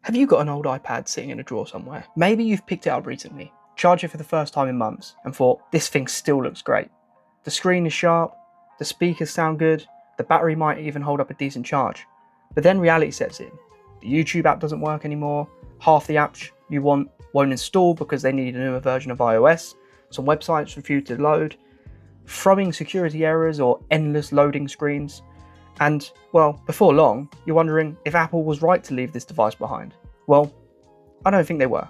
Have you got an old iPad sitting in a drawer somewhere? Maybe you've picked it up recently, charged it for the first time in months, and thought, this thing still looks great. The screen is sharp, the speakers sound good, the battery might even hold up a decent charge. But then reality sets in. The YouTube app doesn't work anymore, half the apps you want won't install because they need a newer version of iOS, some websites refuse to load, throwing security errors or endless loading screens. And, well, before long, you're wondering if Apple was right to leave this device behind. Well, I don't think they were.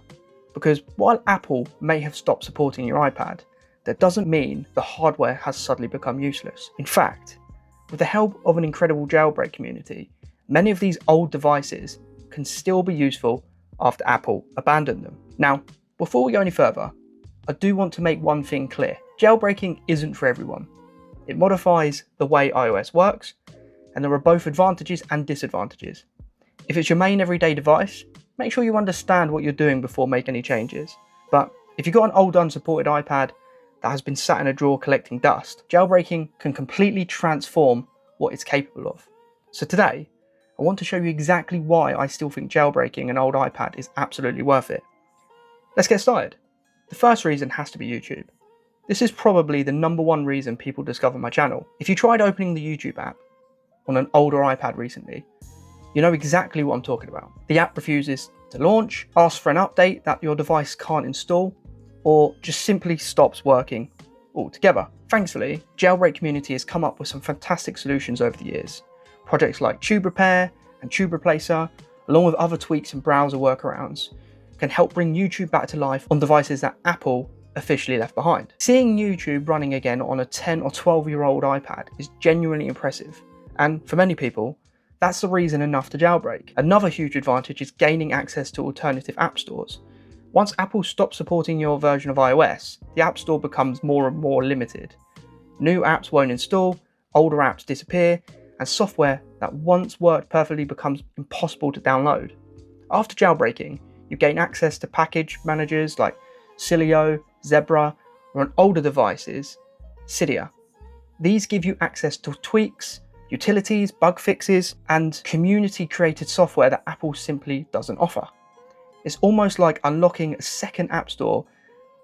Because while Apple may have stopped supporting your iPad, that doesn't mean the hardware has suddenly become useless. In fact, with the help of an incredible jailbreak community, many of these old devices can still be useful after Apple abandoned them. Now, before we go any further, I do want to make one thing clear. Jailbreaking isn't for everyone. It modifies the way iOS works, and there are both advantages and disadvantages. If it's your main everyday device, make sure you understand what you're doing before making any changes. But if you've got an old unsupported iPad that has been sat in a drawer collecting dust, jailbreaking can completely transform what it's capable of. So today, I want to show you exactly why I still think jailbreaking an old iPad is absolutely worth it. Let's get started. The first reason has to be YouTube. This is probably the #1 reason people discover my channel. If you tried opening the YouTube app on an older iPad recently, you know exactly what I'm talking about. The app refuses to launch, asks for an update that your device can't install, or just simply stops working altogether. Thankfully, Jailbreak community has come up with some fantastic solutions over the years. Projects like Tube Repair and Tube Replacer, along with other tweaks and browser workarounds, can help bring YouTube back to life on devices that Apple officially left behind. Seeing YouTube running again on a 10 or 12-year-old iPad is genuinely impressive, and for many people, that's the reason enough to jailbreak. Another huge advantage is gaining access to alternative app stores. Once Apple stops supporting your version of iOS, the App Store becomes more and more limited. New apps won't install, older apps disappear, and software that once worked perfectly becomes impossible to download. After jailbreaking, you gain access to package managers like Cilio, Zebra, or on older devices, Cydia. These give you access to tweaks, utilities, bug fixes, and community-created software that Apple simply doesn't offer. It's almost like unlocking a second app store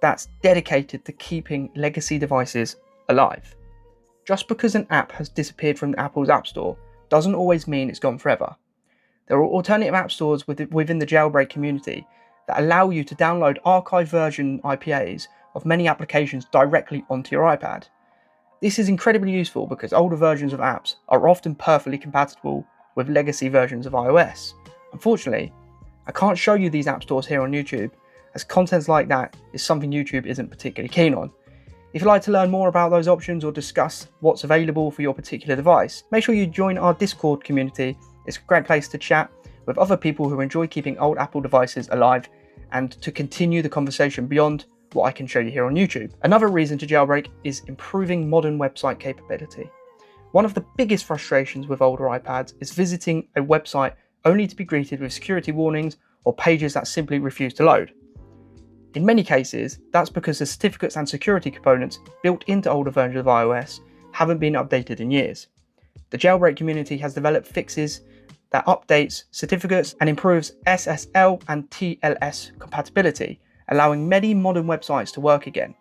that's dedicated to keeping legacy devices alive. Just because an app has disappeared from Apple's App Store doesn't always mean it's gone forever. There are alternative app stores within the Jailbreak community that allow you to download archive version IPAs of many applications directly onto your iPad. This is incredibly useful because older versions of apps are often perfectly compatible with legacy versions of iOS. Unfortunately, I can't show you these app stores here on YouTube, as content like that is something YouTube isn't particularly keen on. If you'd like to learn more about those options or discuss what's available for your particular device, make sure you join our Discord community. It's a great place to chat with other people who enjoy keeping old Apple devices alive and to continue the conversation beyond what I can show you here on YouTube. Another reason to jailbreak is improving modern website capability. One of the biggest frustrations with older iPads is visiting a website only to be greeted with security warnings or pages that simply refuse to load. In many cases, that's because the certificates and security components built into older versions of iOS haven't been updated in years. The Jailbreak community has developed fixes that updates certificates and improves SSL and TLS compatibility, allowing many modern websites to work again.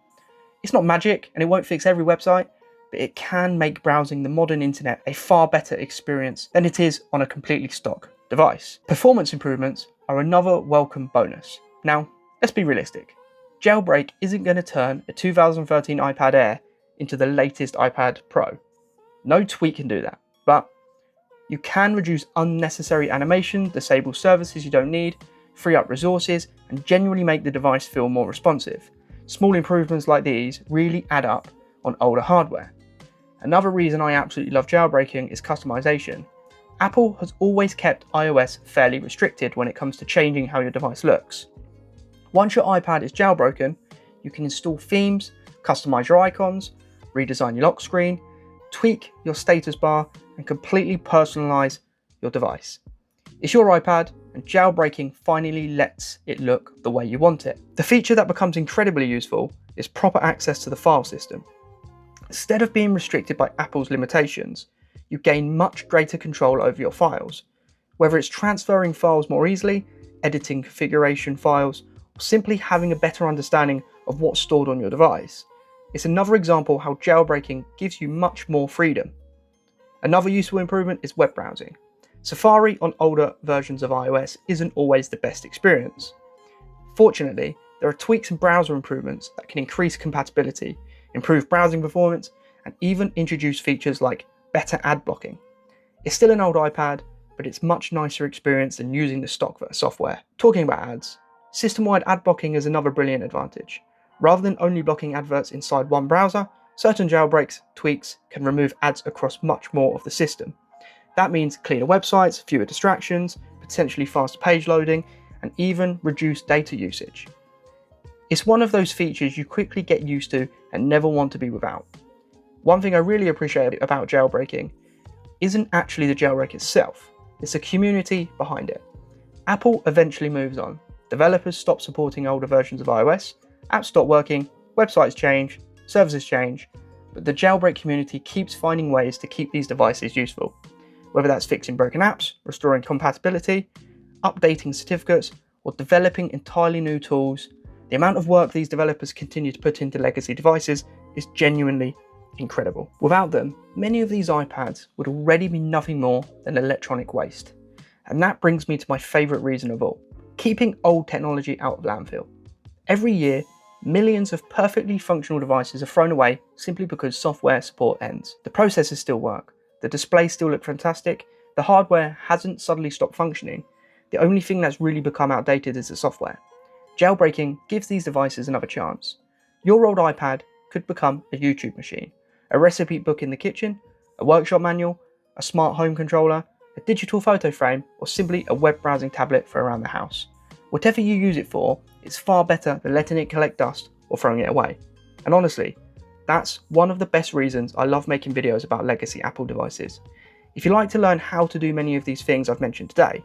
It's not magic and it won't fix every website, but it can make browsing the modern internet a far better experience than it is on a completely stock device. Performance improvements are another welcome bonus. Now, let's be realistic. Jailbreak isn't going to turn a 2013 iPad Air into the latest iPad Pro. No tweak can do that, but you can reduce unnecessary animation, disable services you don't need, free up resources, and genuinely make the device feel more responsive. Small improvements like these really add up on older hardware. Another reason I absolutely love jailbreaking is customization. Apple has always kept iOS fairly restricted when it comes to changing how your device looks. Once your iPad is jailbroken, you can install themes, customize your icons, redesign your lock screen, tweak your status bar, and completely personalize your device. It's your iPad, and jailbreaking finally lets it look the way you want it. The feature that becomes incredibly useful is proper access to the file system. Instead of being restricted by Apple's limitations, you gain much greater control over your files. Whether it's transferring files more easily, editing configuration files, or simply having a better understanding of what's stored on your device. It's another example how jailbreaking gives you much more freedom. Another useful improvement is web browsing. Safari on older versions of iOS isn't always the best experience. Fortunately, there are tweaks and browser improvements that can increase compatibility, improve browsing performance, and even introduce features like better ad blocking. It's still an old iPad, but it's much nicer experience than using the stock software. Talking about ads, system-wide ad blocking is another brilliant advantage. Rather than only blocking adverts inside one browser, certain jailbreaks tweaks can remove ads across much more of the system. That means cleaner websites, fewer distractions, potentially faster page loading, and even reduced data usage. It's one of those features you quickly get used to and never want to be without. One thing I really appreciate about jailbreaking isn't actually the jailbreak itself, it's the community behind it. Apple eventually moves on. Developers stop supporting older versions of iOS, apps stop working, websites change, services change, but the jailbreak community keeps finding ways to keep these devices useful. Whether that's fixing broken apps, restoring compatibility, updating certificates, or developing entirely new tools, the amount of work these developers continue to put into legacy devices is genuinely incredible. Without them, many of these iPads would already be nothing more than electronic waste. And that brings me to my favourite reason of all, keeping old technology out of landfill. Every year, millions of perfectly functional devices are thrown away simply because software support ends. The processors still work, the displays still look fantastic, the hardware hasn't suddenly stopped functioning. The only thing that's really become outdated is the software. Jailbreaking gives these devices another chance. Your old iPad could become a YouTube machine, a recipe book in the kitchen, a workshop manual, a smart home controller, a digital photo frame, or simply a web browsing tablet for around the house. Whatever you use it for, it's far better than letting it collect dust or throwing it away. And honestly, that's one of the best reasons I love making videos about legacy Apple devices. If you'd like to learn how to do many of these things I've mentioned today,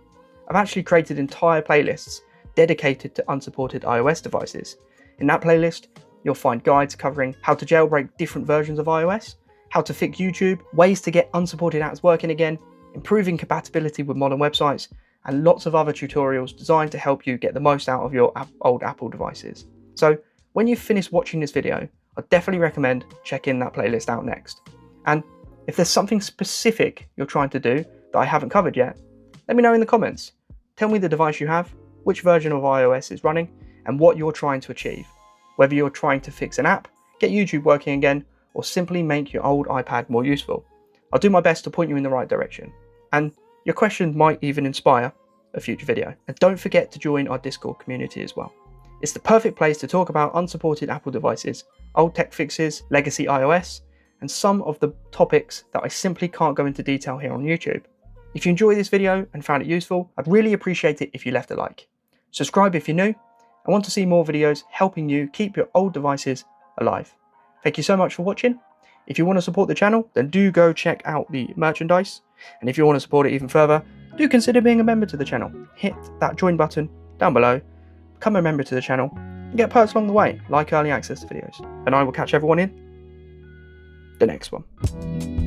I've actually created entire playlists dedicated to unsupported iOS devices. In that playlist, you'll find guides covering how to jailbreak different versions of iOS, how to fix YouTube, ways to get unsupported apps working again, improving compatibility with modern websites, and lots of other tutorials designed to help you get the most out of your old Apple devices. So when you've finished watching this video, I definitely recommend checking that playlist out next. And if there's something specific you're trying to do that I haven't covered yet, let me know in the comments. Tell me the device you have, which version of iOS is running, and what you're trying to achieve. Whether you're trying to fix an app, get YouTube working again, or simply make your old iPad more useful. I'll do my best to point you in the right direction. And your question might even inspire a future video. And don't forget to join our Discord community as well. It's the perfect place to talk about unsupported Apple devices, old tech fixes, legacy iOS, and some of the topics that I simply can't go into detail here on YouTube. If you enjoyed this video and found it useful, I'd really appreciate it if you left a like. Subscribe if you're new and want to see more videos helping you keep your old devices alive. Thank you so much for watching. If you want to support the channel, then do go check out the merchandise. And if you want to support it even further, do consider being a member to the channel. Hit that join button down below, become a member to the channel, and get perks along the way, like early access to videos. And I will catch everyone in the next one.